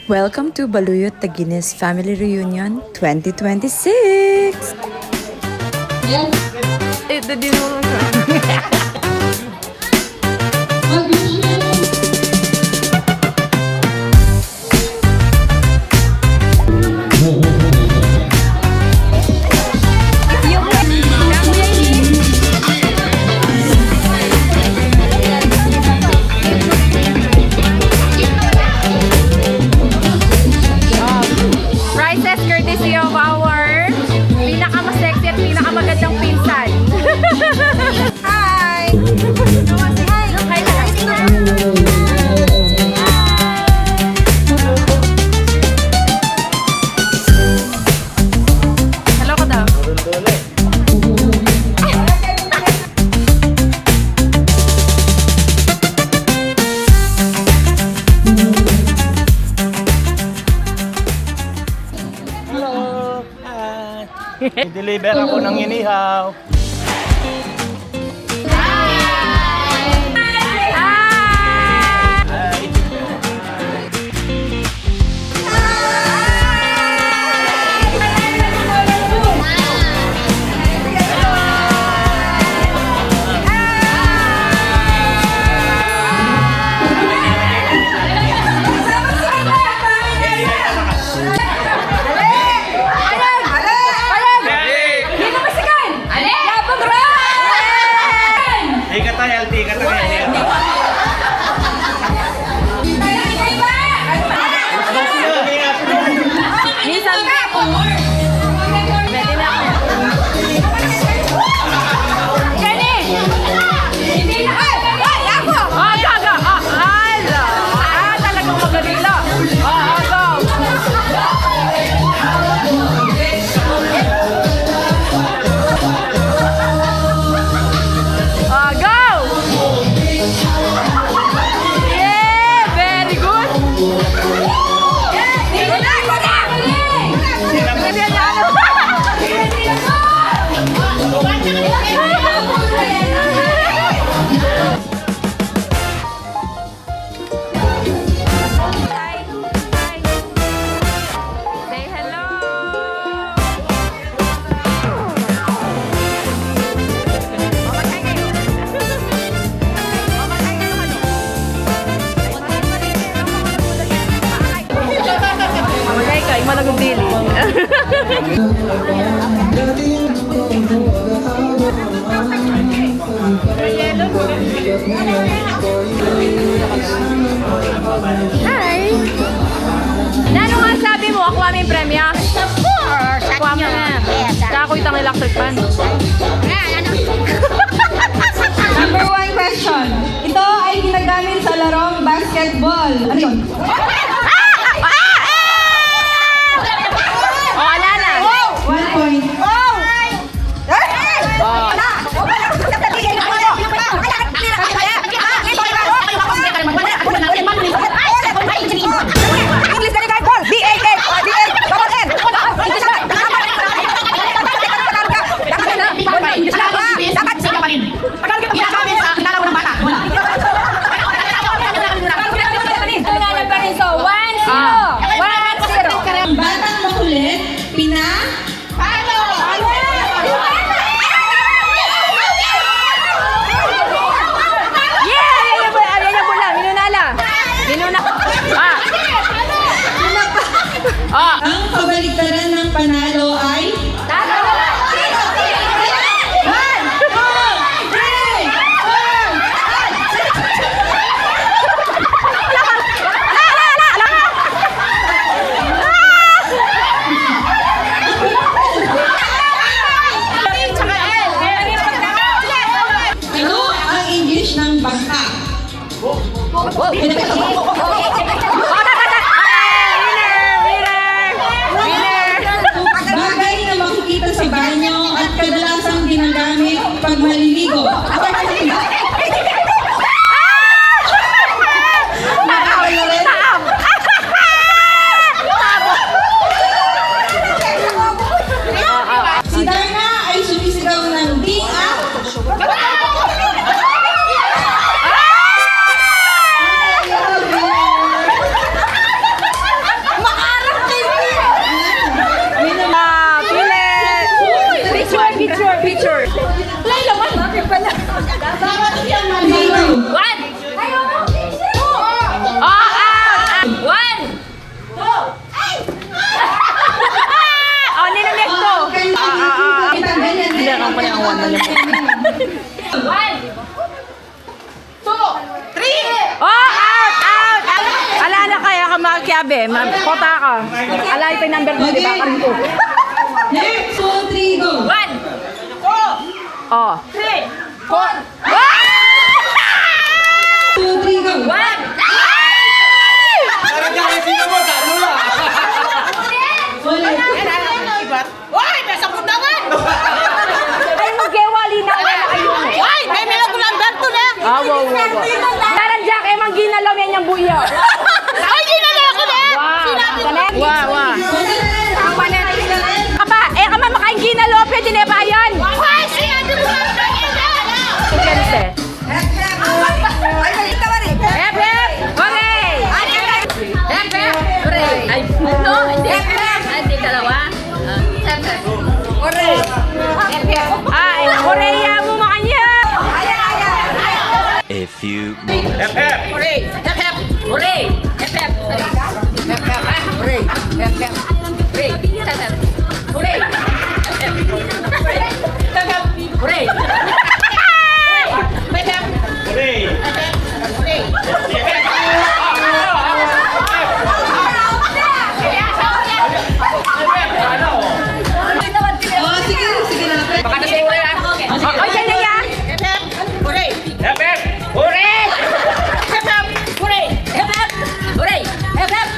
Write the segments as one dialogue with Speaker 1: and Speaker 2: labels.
Speaker 1: Welcome to Baluyot Taguines Family Reunion 2026!
Speaker 2: Yes.
Speaker 1: Ito din mo
Speaker 3: Prices courtesy of our pinaka-sexy at pinaka-magandang pinsan. Hi! Hi! Hello ka daw.
Speaker 4: Hello! Hi! I-deliver ako ng inihaw. Tika tayo.
Speaker 3: Minsan pwede na ako. Gani! Hindi na! Ay! Ako! Gaga! Ala! Talagang magalila. Go! Go! Yeah! Very good! Say hello! Mamatay kayo! Mamatay kayo ano? Mamatay kayo, malagong dili. Hi! Nano nga sabi mo, ako aming premya?
Speaker 2: Of course.
Speaker 3: Ako aming Kaya ako itang electric fan.
Speaker 5: Number 1 question. Ito ay ginagamit sa larong basketball. Ano yun?
Speaker 3: O, ala na.
Speaker 5: 1 point. Batang makulit, ang kabaligtaran ng panalo ay ano ang English ng bangka?
Speaker 3: makiabe. Kota ka. Alay pa yung number mo, di ba? Karin ko.
Speaker 5: Next, 2, 3, go.
Speaker 3: 1, 2, oh. 3, 4,
Speaker 5: 2, 3, go.
Speaker 3: 1. Ay, mag-gewali na wala kayo.
Speaker 2: Ay, may meron ko number 2 na.
Speaker 3: Wow. Naran Jack, emang ginalaw yan yung buya.
Speaker 2: Ay, ginala ko na. Sinabi ko.
Speaker 3: Wow. Ang panet. Kapa, kama makain ginalaw, pwede na ba yan?
Speaker 2: Ay, sinabi ko lang na ginala.
Speaker 3: Sugente. Hep, hooray! Hep, hooray! Ay, no, hindi. Hindi, dalawa. Hep, hooray! Ay, hooray mo makanya!
Speaker 6: A few
Speaker 4: Hep, hep.
Speaker 3: Hooray! Hep, hep! Hooray! Hep, hep! Hep, hep! Hooray! Hep, hep! Hooray! Hep, hep! Hooray! Hep, hep! Hep, hep! Hooray! Hep, hep!
Speaker 4: Hooray.
Speaker 5: Oh, sige na.
Speaker 3: Baka na sa'yo yan. Okay na yan.
Speaker 4: Hep, hep. Hooray.
Speaker 3: Hep, hep! Hooray! Hep, hep! Hooray! Hep, hep! Hooray! Hep, hep!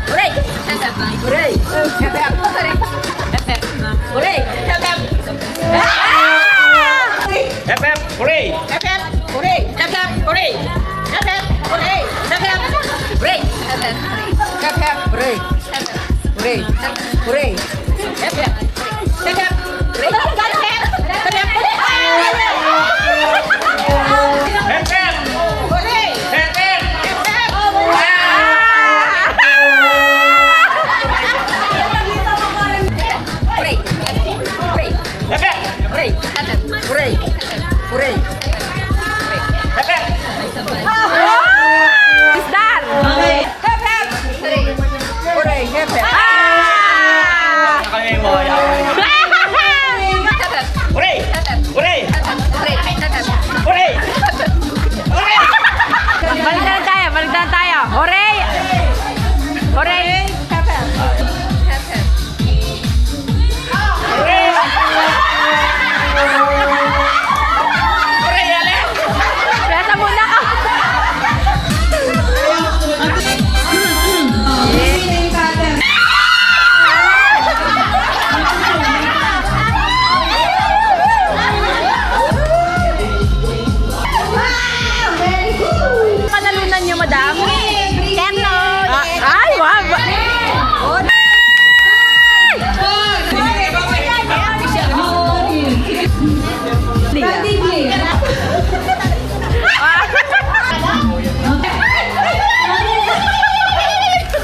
Speaker 3: Hooray! Hep, hep! Hooray! Hep, hep! Hep, hep! Hooray! Hep, hep!
Speaker 4: Hep, hep. Hooray.
Speaker 3: Hep, hep! Hooray! Hep, hep! Hooray! Hep, hep! Hooray! Hep, hep! Hooray! Hep, hep! Hep, hep! Hooray! Hooray! Hooray! Hep, hep! Hep, hep! Hooray! Hep, hep!
Speaker 4: Hep, hep.
Speaker 3: Hooray!
Speaker 4: Hep, hep.
Speaker 3: Hooray! Hooray!
Speaker 4: Hep, hep.
Speaker 3: Hooray! Hooray! Hooray!
Speaker 4: Hep, hep.
Speaker 3: Isdar!
Speaker 5: Okay.
Speaker 3: Hep, hep! Hooray! Hep, hep!
Speaker 4: Kaya mo, Hooray. Hooray. Hooray. Hooray.
Speaker 3: Balik na tayo. Hooray! Hooray! Hep, hep! Hep, hep!
Speaker 4: Hooray. Hooray, ale.
Speaker 3: Kaya muna ka!
Speaker 5: Winning pattern.
Speaker 3: Panalunan niyo, madam? Terno! Ay, wow!
Speaker 5: Standing play.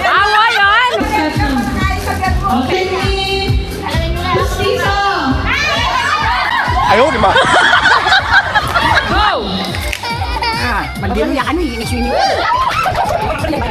Speaker 3: Awa yun!
Speaker 5: Okay. Justiso.
Speaker 3: Go! Mandiro niya ano, inis-inis. Galing!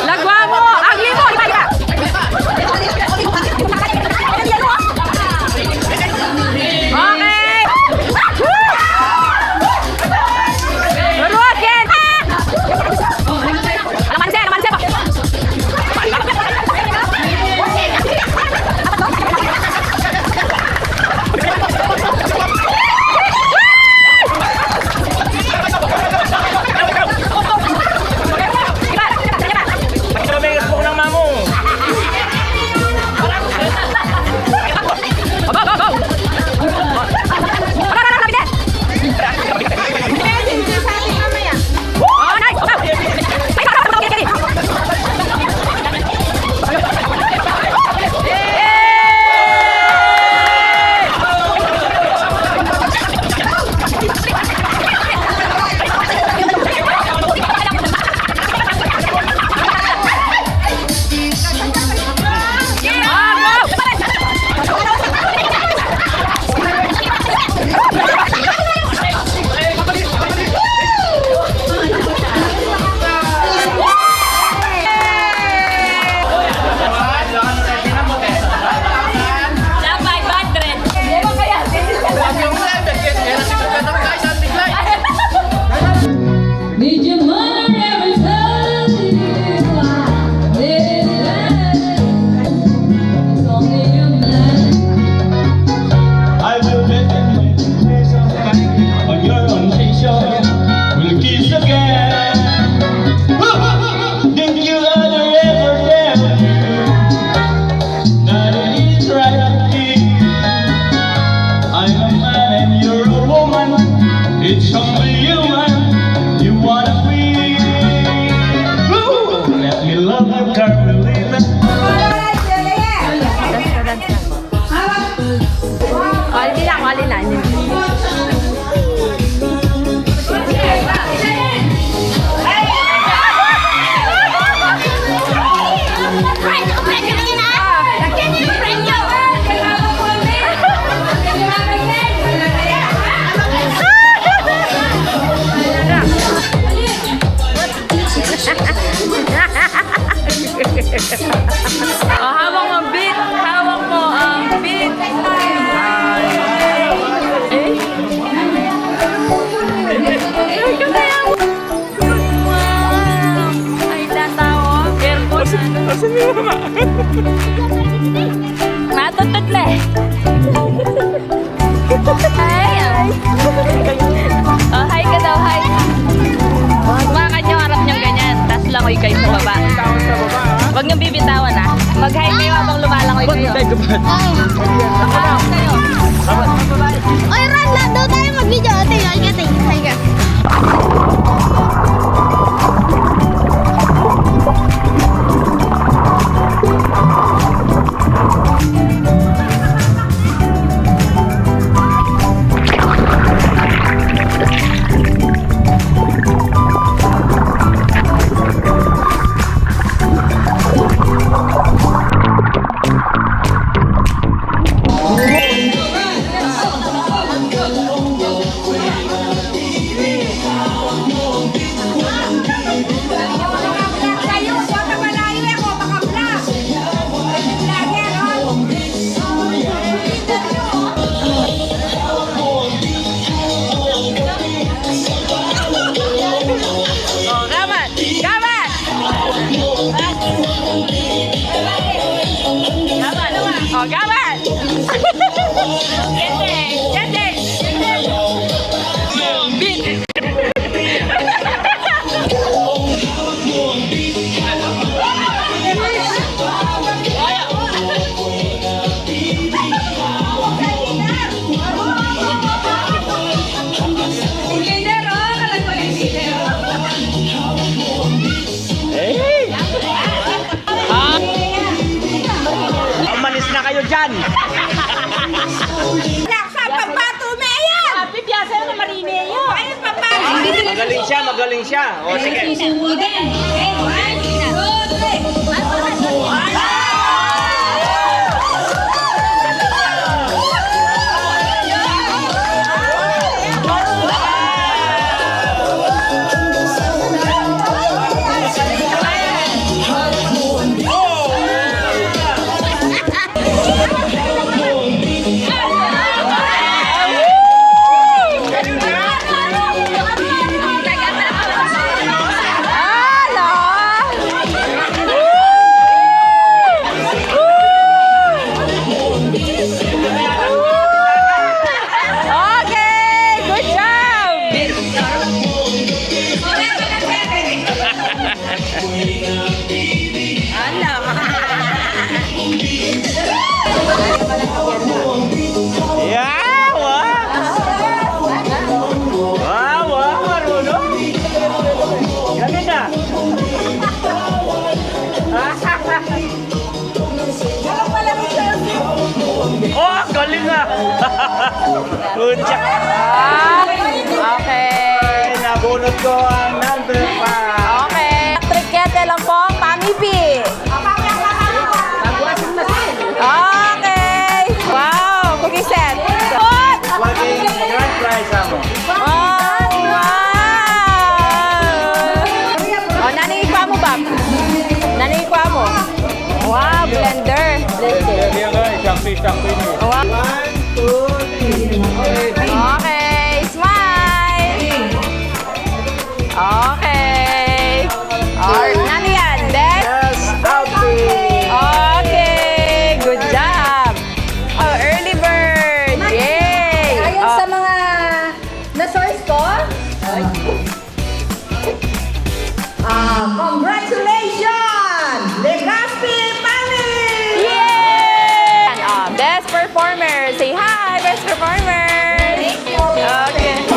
Speaker 3: Lagwa mo! Agli mo! Di ba?
Speaker 2: Matutot na eh. Hi! Oh, hi ka daw, hi. Bakit nyo harap nyo ganyan? Tapos langoy kayo sa baba. Huwag nyo bibitawan ah. Mag-hi kayo habang lumalangoy kayo. Makaharap kayo.
Speaker 6: Oy, Ron, lang daw tayo mag-video. Tingnan.
Speaker 2: Oh, gaman! Gaman! Oh, gaman! Gendeng! Beat!
Speaker 4: Umalis na kayo dyan! Magaling siya. O, sige.
Speaker 2: Okay! Good job!
Speaker 4: Yeah! Wow! Marunong! Galing na! Oh, galing na! Good job!
Speaker 2: Okay.
Speaker 4: Nabunot ko ang number 5.
Speaker 2: Okay. Trikete lang po, Mami P. Okay. Wow, cookie set. Good.
Speaker 4: Maging grand prize mo.
Speaker 2: Wow, wow. Oh, naningikwa mo, Bob. Naningikwa mo. Wow, blender. Wow.
Speaker 4: 1, 2, 3.
Speaker 2: Okay, smile. Okay. Ano yan? Dex?
Speaker 4: Yes, outfit.
Speaker 2: Okay, good job. Oh, early bird. Yay.
Speaker 5: Ayon sa mga na-source ko, congratulations! Legazpi family!
Speaker 2: Yay! Best performer. Say hi, best performer. Thank you. Okay.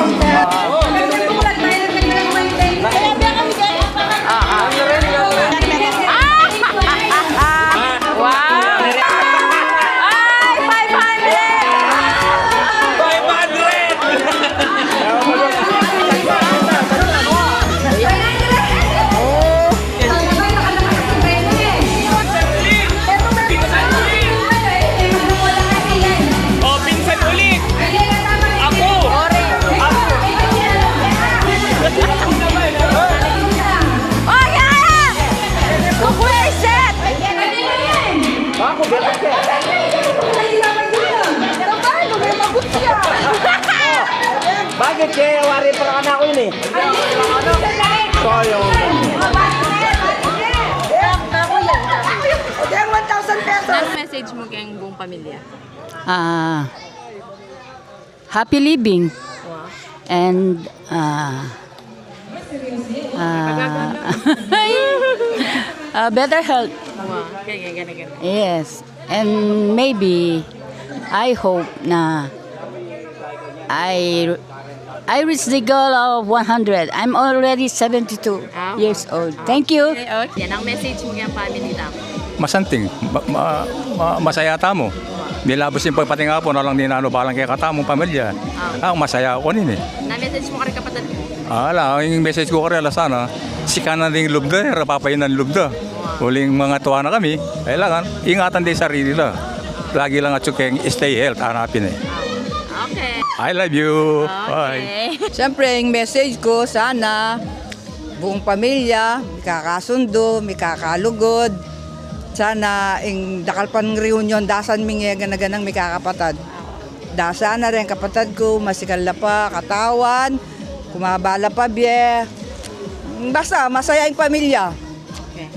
Speaker 2: Wow. Ay,
Speaker 4: 500! O, pinsan ulit! Ako!
Speaker 2: Oh, yeah! Cookware set!
Speaker 4: Ako, galing ka! Bakit kaya wari pa lang anak ko yun eh? So, yung...
Speaker 2: Anong message mo kayong buong pamilya?
Speaker 3: Happy living and better health.
Speaker 2: Wow, ganyan.
Speaker 3: Yes, and maybe I hope na I reach the goal of 100. I'm already 72 years old. Thank you.
Speaker 2: Okay. Yan ang message mo kayong family tamo.
Speaker 7: Masanting, masaya tamo. Nilabos yung pagpating ako, nalang ninano balang kaya katamong pamilya. Masaya ako nin eh.
Speaker 2: Na-message mo ka rin kapatid mo?
Speaker 7: Yung message ko karela sana, sika na ding lubda, rapapayin ng lubda. Huling mga tuwa na kami, kailangan ingatan din sarili lang. Lagi lang at sukeng stay health, hanapin eh.
Speaker 2: Okay.
Speaker 7: I love you. Bye.
Speaker 8: Siyempre, yung message ko, sana buong pamilya, may kakasundo, may kakalugod. Sana yung dakalpan reunion, dasan mingi ganaganang may kakapatad. Dasan na rin kapatad ko, masikal na pa, katawan, kumabala pa biye. Basta, masaya yung pamilya.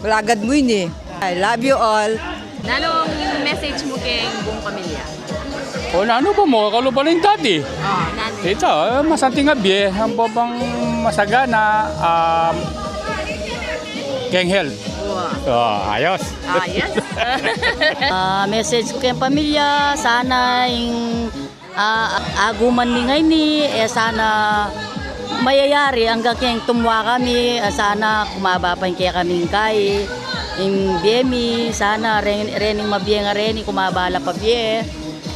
Speaker 8: Balagad mo yun eh. I love you all.
Speaker 2: Anong message mo kayong buong pamilya?
Speaker 9: O ano ba mo, kaluban yung dati.
Speaker 2: Nanay.
Speaker 9: Ito, masanting abi, ang babang masagana, keng health. Ayos.
Speaker 2: Yes.
Speaker 3: Message ko kayong pamilya, sana yung aguman ni ngayon sana mayayari hanggang kayong tumuwa kami, sana kumaba pa yung kaya kaming kay, yung biyemi, sana rening mabiye nga reni, kumabala pa biye,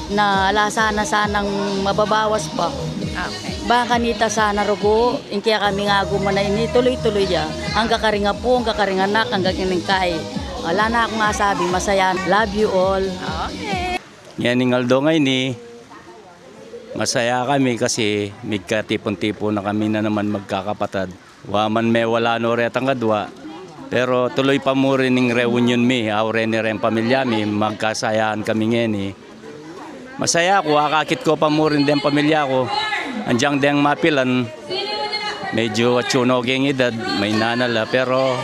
Speaker 3: na ala sanang mababawas pa.
Speaker 2: Okay.
Speaker 3: Baka nita sana rugo, yung kaya kami nga aguman na ini, tuloy-tuloy ya. Hanggang karinga po, hanggang karinga anak, hanggang kining kay. Wala na akong masabi, masaya. Love you all.
Speaker 2: Okay.
Speaker 10: Yan ng Aldo ngayon masaya kami kasi magkatipon-tipon na kami na naman magkakapatad. Waman may wala no retang kadwa. Pero tuloy pa mo rin ng reunion mi, aure ni rin pamilya mi, magkasayaan kami ngayon Masaya ako, akakit ko pa mo rin din pamilya ko. Andiyan din mapilan, medyo atsunogeng edad, may nanala, pero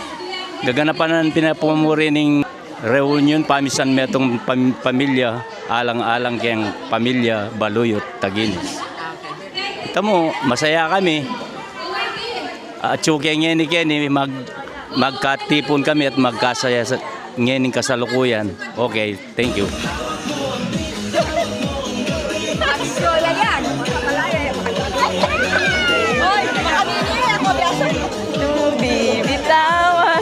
Speaker 10: gaganapan na pinapumuri ng reunion, pamisan metong pamilya, alang-alang keng pamilya, Baluyot, Taginis. Ito mo, masaya kami. Atsukeng ngeni keni, magkatipon kami at magkasaya sa ngening kasalukuyan. Okay, thank you.
Speaker 2: Bibitawan.